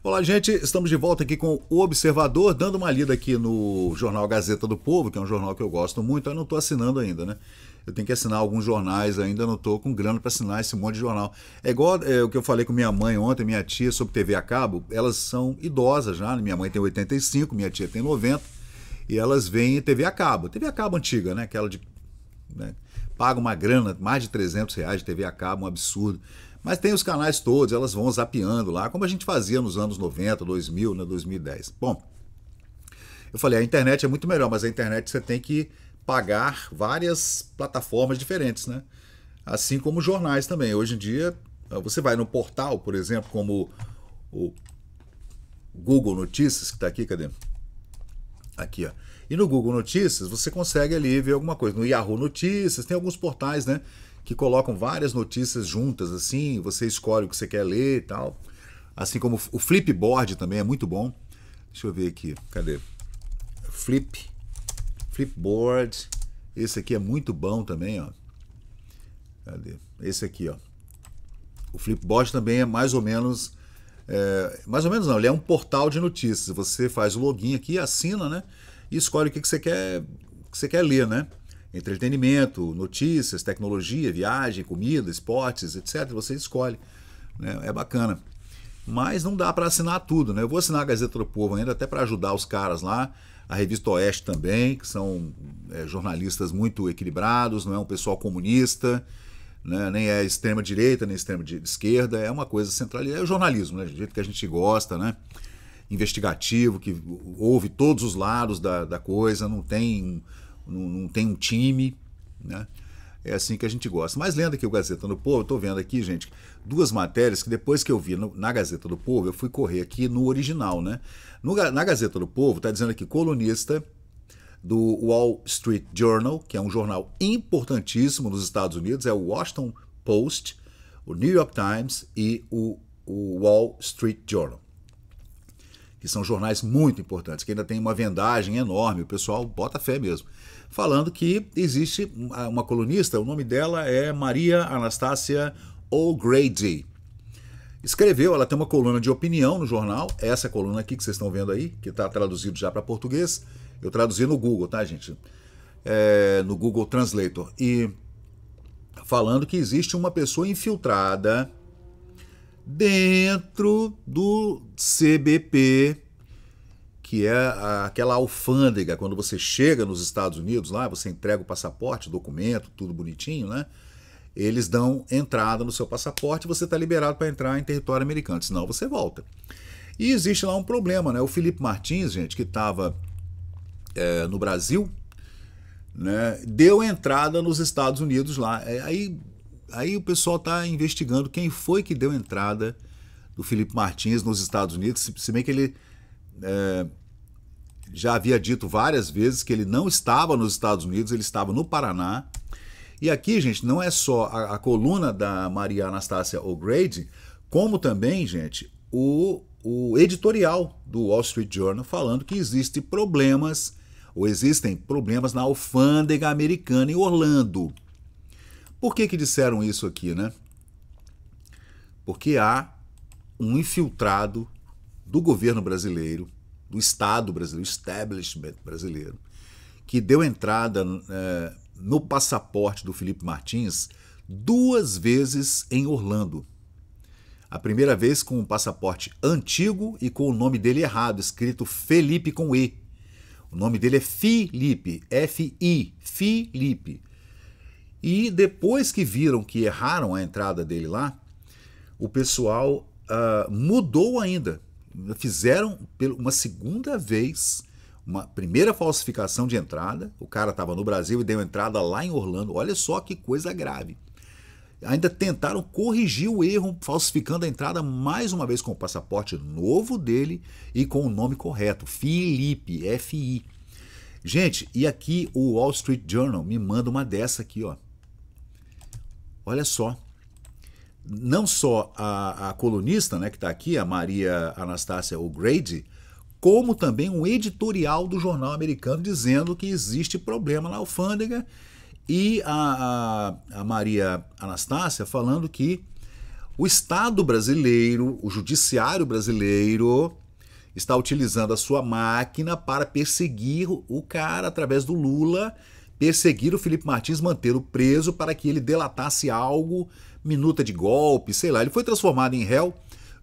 Olá, gente. Estamos de volta aqui com o Observador, dando uma lida aqui no jornal Gazeta do Povo, que é um jornal que eu gosto muito. Eu não estou assinando ainda, né? Eu tenho que assinar alguns jornais ainda, não estou com grana para assinar esse monte de jornal. É igual o que eu falei com minha mãe ontem, minha tia, sobre TV a cabo. Elas são idosas já, né? Minha mãe tem 85, minha tia tem 90, e elas veem TV a cabo. TV a cabo antiga, né? Aquela de... né? Paga uma grana, mais de R$ 300 de TV a cabo, um absurdo. Mas tem os canais todos, elas vão zapeando lá, como a gente fazia nos anos 90, 2000, né, 2010. Bom, eu falei, a internet é muito melhor, mas a internet você tem que pagar várias plataformas diferentes, né? Assim como jornais também. Hoje em dia, você vai no portal, por exemplo, como o Google Notícias, que está aqui, cadê? Aqui, ó. E no Google Notícias, você consegue ali ver alguma coisa. No Yahoo Notícias, tem alguns portais, né? Que colocam várias notícias juntas, assim, você escolhe o que você quer ler e tal. Assim como o Flipboard também é muito bom. Deixa eu ver aqui, cadê? Flipboard. Esse aqui é muito bom também, ó. Cadê? Esse aqui, ó. O Flipboard também é mais ou menos... mais ou menos não, ele é um portal de notícias. Você faz o login aqui, assina, né? E escolhe o que você quer ler, né? Entretenimento, notícias, tecnologia, viagem, comida, esportes, etc. Você escolhe, né? É bacana. Mas não dá para assinar tudo, né? Eu vou assinar a Gazeta do Povo ainda, até para ajudar os caras lá. A Revista Oeste também, que são jornalistas muito equilibrados, não é um pessoal comunista, né? Nem é extrema-direita, nem extrema-esquerda. É uma coisa centralizada. É o jornalismo, né? Do jeito que a gente gosta, né? Investigativo, que ouve todos os lados da coisa, não tem um time, né? É assim que a gente gosta. Mas lendo aqui o Gazeta do Povo, eu estou vendo aqui, gente, duas matérias que depois que eu vi na Gazeta do Povo, eu fui correr aqui no original, né? Na Gazeta do Povo está dizendo aqui, colunista do Wall Street Journal, que é um jornal importantíssimo nos Estados Unidos, é o Washington Post, o New York Times e o Wall Street Journal, que são jornais muito importantes, que ainda tem uma vendagem enorme, o pessoal bota fé mesmo. Falando que existe uma colunista, o nome dela é Maria Anastasia O'Grady. Escreveu, ela tem uma coluna de opinião no jornal, essa coluna aqui que vocês estão vendo aí, que está traduzido já para português. Eu traduzi no Google, tá, gente? No Google Translator. E falando que existe uma pessoa infiltrada dentro do CBP, que é aquela alfândega, quando você chega nos Estados Unidos, lá você entrega o passaporte, documento, tudo bonitinho, né? Eles dão entrada no seu passaporte e você está liberado para entrar em território americano, senão você volta. E existe lá um problema, né? O Felipe Martins, gente, que estava no Brasil, né, deu entrada nos Estados Unidos lá. Aí o pessoal está investigando quem foi que deu entrada do Felipe Martins nos Estados Unidos, se bem que ele já havia dito várias vezes que ele não estava nos Estados Unidos, ele estava no Paraná. E aqui, gente, não é só a coluna da Maria Anastasia O'Grady, como também, gente, o editorial do Wall Street Journal falando que existem problemas na alfândega americana em Orlando. Por que disseram isso aqui, né? Porque há um infiltrado do governo brasileiro, do Estado brasileiro, establishment brasileiro, que deu entrada no passaporte do Felipe Martins 2 vezes em Orlando. A primeira vez com um passaporte antigo e com o nome dele errado, escrito Felipe com E. O nome dele é Filipe, F-I, Filipe. E depois que viram que erraram a entrada dele lá, o pessoal mudou ainda. Fizeram uma segunda vez, uma primeira falsificação de entrada. O cara estava no Brasil e deu entrada lá em Orlando. Olha só que coisa grave. Ainda tentaram corrigir o erro, falsificando a entrada mais uma vez com o passaporte novo dele e com o nome correto, Filipe, F-I. Gente, e aqui o Wall Street Journal me manda uma dessa aqui, ó. Olha só. Não só a colunista, né, que está aqui, a Maria Anastasia O'Grady, como também um editorial do jornal americano dizendo que existe problema na alfândega, e a Maria Anastasia falando que O Estado brasileiro, o judiciário brasileiro, está utilizando a sua máquina para perseguir o cara através do Lula, perseguir o Felipe Martins, mantê-lo preso para que ele delatasse algo, minuta de golpe, sei lá. Ele foi transformado em réu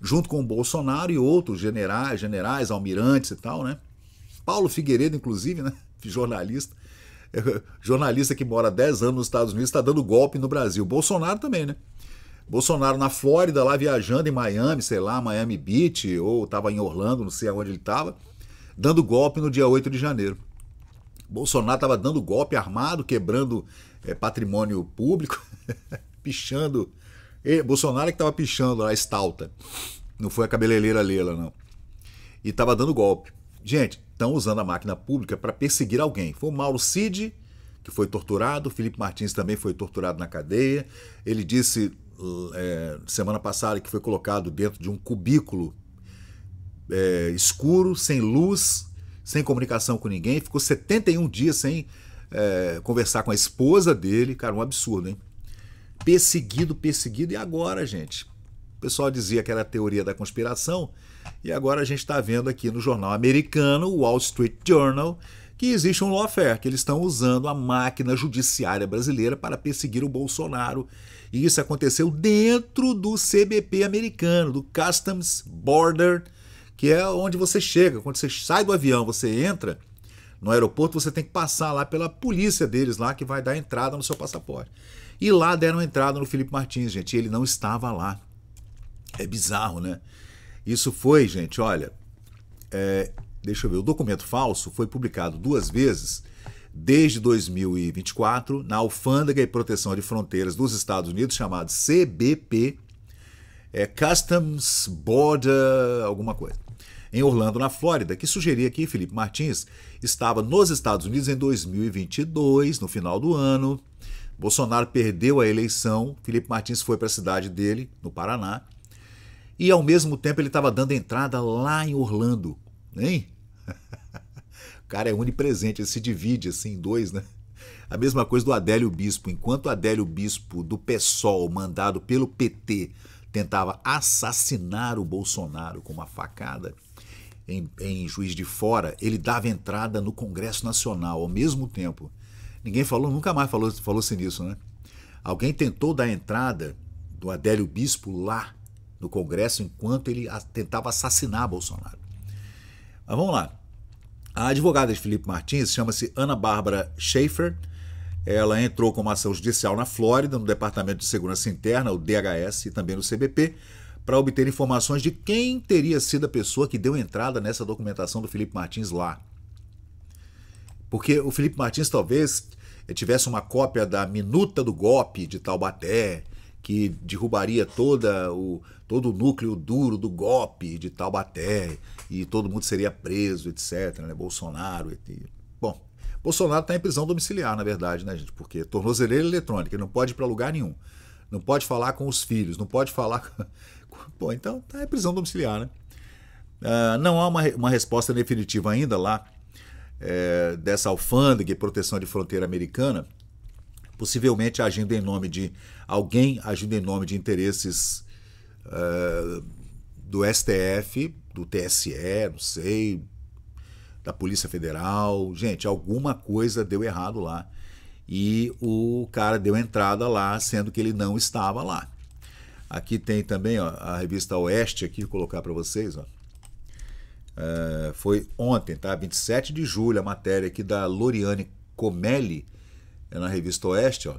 junto com o Bolsonaro e outros generais, almirantes e tal, né? Paulo Figueiredo, inclusive, né? Jornalista. Jornalista que mora 10 anos nos Estados Unidos, está dando golpe no Brasil. Bolsonaro também, né? Bolsonaro na Flórida, lá viajando em Miami, sei lá, Miami Beach, ou estava em Orlando, não sei aonde ele estava, dando golpe no dia 8 de janeiro. Bolsonaro estava dando golpe armado, quebrando patrimônio público, pichando. Bolsonaro é que estava pichando a Estalta, não foi a cabeleireira Leila, não. E estava dando golpe. Gente, estão usando a máquina pública para perseguir alguém. Foi o Mauro Cid, que foi torturado, o Felipe Martins também foi torturado na cadeia. Ele disse semana passada que foi colocado dentro de um cubículo escuro, sem luz, sem comunicação com ninguém, ficou 71 dias sem conversar com a esposa dele. Cara, um absurdo, hein? Perseguido, e agora, gente? O pessoal dizia que era a teoria da conspiração, e agora a gente está vendo aqui no jornal americano, o Wall Street Journal, que existe um lawfare, que eles estão usando a máquina judiciária brasileira para perseguir o Bolsonaro. E isso aconteceu dentro do CBP americano, do Customs Border, que é onde você chega. Quando você sai do avião, você entra no aeroporto, você tem que passar lá pela polícia deles lá, que vai dar entrada no seu passaporte. E lá deram entrada no Felipe Martins, gente, e ele não estava lá. É bizarro, né? Isso foi, gente, olha, deixa eu ver, o documento falso foi publicado 2 vezes desde 2024 na Alfândega e Proteção de Fronteiras dos Estados Unidos, chamado CBP, Customs Border alguma coisa, em Orlando, na Flórida, que sugeria que Felipe Martins estava nos Estados Unidos em 2022, no final do ano. Bolsonaro perdeu a eleição, Felipe Martins foi para a cidade dele, no Paraná, e ao mesmo tempo ele estava dando entrada lá em Orlando, hein? O cara é onipresente, ele se divide assim em 2, né? A mesma coisa do Adélio Bispo. Enquanto o Adélio Bispo do PSOL, mandado pelo PT, tentava assassinar o Bolsonaro com uma facada em Juiz de Fora, ele dava entrada no Congresso Nacional ao mesmo tempo. Ninguém falou, nunca mais falou-se nisso, né? Alguém tentou dar entrada do Adélio Bispo lá no Congresso enquanto ele tentava assassinar Bolsonaro. Mas vamos lá. A advogada de Felipe Martins chama-se Ana Bárbara Schaefer. Ela entrou com uma ação judicial na Flórida, no Departamento de Segurança Interna, o DHS, e também no CBP, para obter informações de quem teria sido a pessoa que deu entrada nessa documentação do Felipe Martins lá. Porque o Felipe Martins talvez tivesse uma cópia da minuta do golpe de Taubaté, que derrubaria todo o núcleo duro do golpe de Taubaté, e todo mundo seria preso, etc. Né? Bolsonaro. Bom, Bolsonaro está em prisão domiciliar, na verdade, né, gente? Porque tornozeleira eletrônica, ele não pode ir para lugar nenhum. Não pode falar com os filhos, não pode falar com... Pô, então está em prisão domiciliar, né? Não há uma resposta definitiva ainda lá dessa alfândega e proteção de fronteira americana, possivelmente agindo em nome de alguém, agindo em nome de interesses do STF, do TSE, não sei, da Polícia Federal. Gente, alguma coisa deu errado lá e o cara deu entrada lá, sendo que ele não estava lá. Aqui tem também, ó, a revista Oeste, aqui, vou colocar para vocês, ó. Foi ontem, tá? 27 de julho, a matéria aqui da Loriane Comelli, na revista Oeste, ó.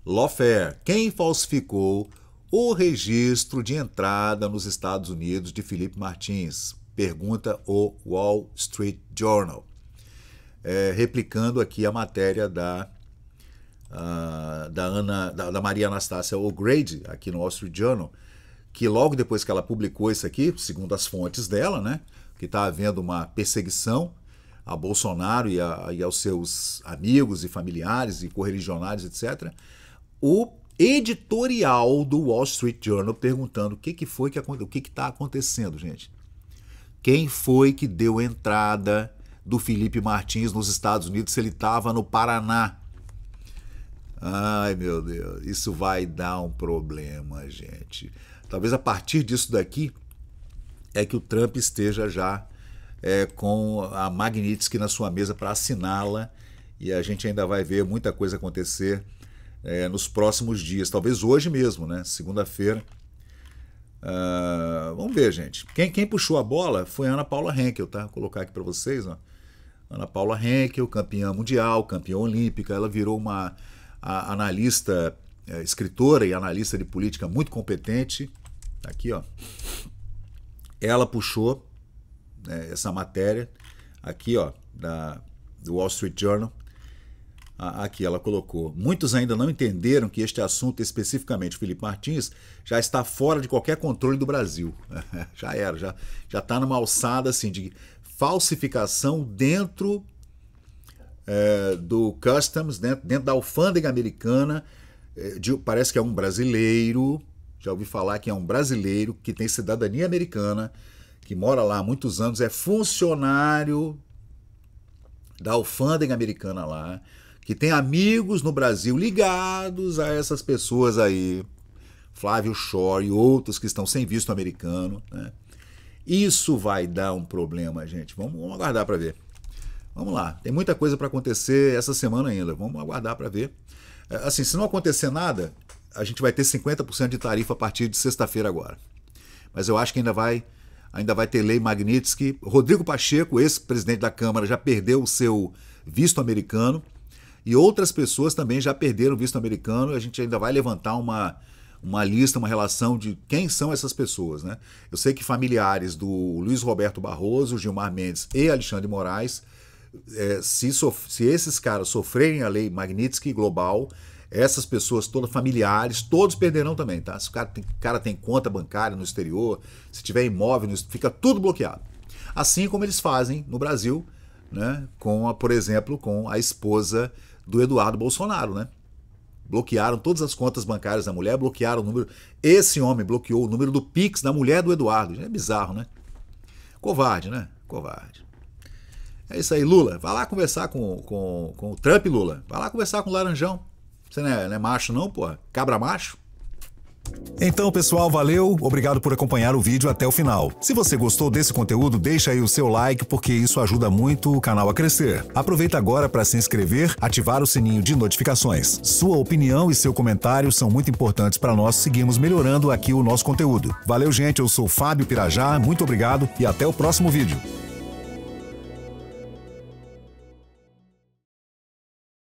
Lawfare, quem falsificou o registro de entrada nos Estados Unidos de Felipe Martins? Pergunta o Wall Street Journal. Replicando aqui a matéria da Maria Anastácia O'Grady, aqui no Wall Street Journal, que logo depois que ela publicou isso aqui, segundo as fontes dela, né, que está havendo uma perseguição a Bolsonaro e aos seus amigos e familiares e correligionários, etc., o editorial do Wall Street Journal perguntando o que está acontecendo, gente. Quem foi que deu entrada do Felipe Martins nos Estados Unidos se ele estava no Paraná? Ai, meu Deus, isso vai dar um problema, gente. talvez a partir disso daqui é que o Trump esteja já com a Magnitsky na sua mesa para assiná-la, e a gente ainda vai ver muita coisa acontecer nos próximos dias, talvez hoje mesmo, né? Segunda-feira. Vamos ver, gente. Quem puxou a bola foi a Ana Paula Henkel, tá? Vou colocar aqui para vocês, ó. Ana Paula Henkel, campeã mundial, campeã olímpica, ela virou uma analista, escritora e analista de política muito competente. Aqui, ó. Ela puxou essa matéria, aqui, ó, do Wall Street Journal. Aqui ela colocou: muitos ainda não entenderam que este assunto, especificamente Felipe Martins, já está fora de qualquer controle do Brasil. Já era, já está numa alçada assim, de falsificação dentro do Customs, dentro da alfândega americana. Parece que é um brasileiro, já ouvi falar que é um brasileiro que tem cidadania americana, que mora lá há muitos anos, é funcionário da alfândega americana lá, que tem amigos no Brasil ligados a essas pessoas aí, Flávio Shore e outros que estão sem visto americano, né? Isso vai dar um problema, gente. Vamos aguardar para ver. Vamos lá, tem muita coisa para acontecer essa semana ainda. Vamos aguardar para ver. Assim, se não acontecer nada, a gente vai ter 50% de tarifa a partir de sexta-feira agora. Mas eu acho que ainda vai ter lei Magnitsky. Rodrigo Pacheco, ex-presidente da Câmara, já perdeu o seu visto americano. E outras pessoas também já perderam o visto americano. A gente ainda vai levantar uma lista, uma relação de quem são essas pessoas, né? Eu sei que familiares do Luiz Roberto Barroso, Gilmar Mendes e Alexandre de Moraes, se esses caras sofrerem a lei Magnitsky global, essas pessoas todas, familiares, todos perderão também, tá? Se o cara tem conta bancária no exterior, se tiver imóvel, fica tudo bloqueado. Assim como eles fazem no Brasil, né? Por exemplo, com a esposa do Eduardo Bolsonaro, né? Bloquearam todas as contas bancárias da mulher, bloquearam o número. Esse homem bloqueou o número do Pix da mulher do Eduardo. É bizarro, né? Covarde, né? Covarde. É isso aí, Lula. Vai lá conversar com o Trump, Lula. Vai lá conversar com o Laranjão. Você não é macho, não, porra? Cabra macho? Então, pessoal, valeu, obrigado por acompanhar o vídeo até o final. Se você gostou desse conteúdo, deixa aí o seu like, porque isso ajuda muito o canal a crescer. Aproveita agora para se inscrever, ativar o sininho de notificações. Sua opinião e seu comentário são muito importantes para nós seguirmos melhorando aqui o nosso conteúdo. Valeu, gente, eu sou Fábio Pirajá, muito obrigado e até o próximo vídeo.